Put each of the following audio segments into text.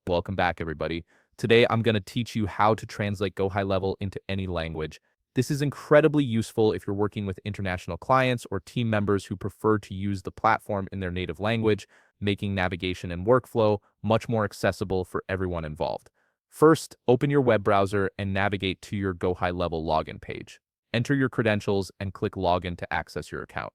Welcome back, everybody. Today, I'm going to teach you how to translate GoHighLevel into any language. This is incredibly useful if you're working with international clients or team members who prefer to use the platform in their native language, making navigation and workflow much more accessible for everyone involved. First, open your web browser and navigate to your GoHighLevel login page. Enter your credentials and click Login to access your account.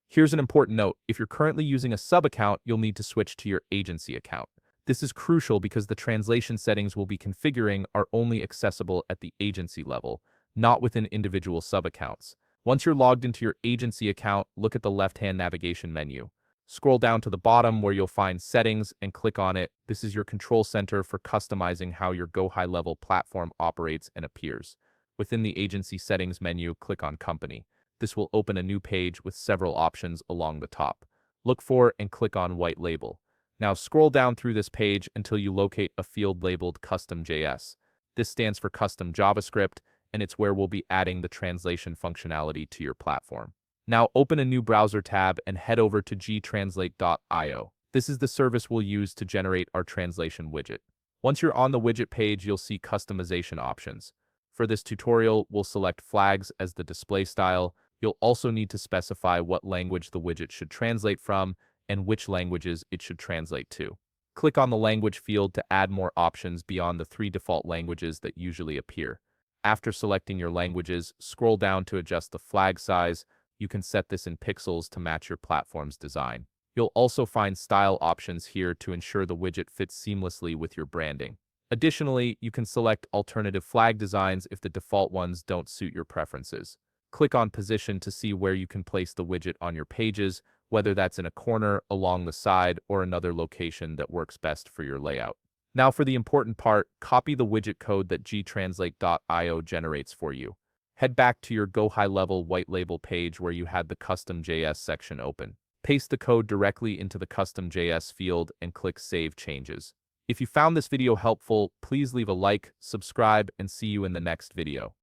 Here's an important note. If you're currently using a sub-account, you'll need to switch to your agency account. This is crucial because the translation settings we'll be configuring are only accessible at the agency level, not within individual sub-accounts. Once you're logged into your agency account, look at the left-hand navigation menu. Scroll down to the bottom where you'll find Settings and click on it. This is your control center for customizing how your GoHighLevel platform operates and appears. Within the agency settings menu, click on Company. This will open a new page with several options along the top. Look for and click on White Label. Now scroll down through this page until you locate a field labeled Custom JS. This stands for Custom JavaScript, and it's where we'll be adding the translation functionality to your platform. Now open a new browser tab and head over to gtranslate.io. This is the service we'll use to generate our translation widget. Once you're on the widget page, you'll see customization options. For this tutorial, we'll select flags as the display style. You'll also need to specify what language the widget should translate from and which languages it should translate to. Click on the language field to add more options beyond the 3 default languages that usually appear. After selecting your languages, scroll down to adjust the flag size. You can set this in pixels to match your platform's design. You'll also find style options here to ensure the widget fits seamlessly with your branding. Additionally, you can select alternative flag designs if the default ones don't suit your preferences. Click on Position to see where you can place the widget on your pages, whether that's in a corner, along the side, or another location that works best for your layout. Now for the important part, copy the widget code that gtranslate.io generates for you. Head back to your GoHighLevel white label page where you had the Custom JS section open. Paste the code directly into the Custom JS field and click Save Changes. If you found this video helpful, please leave a like, subscribe, and see you in the next video.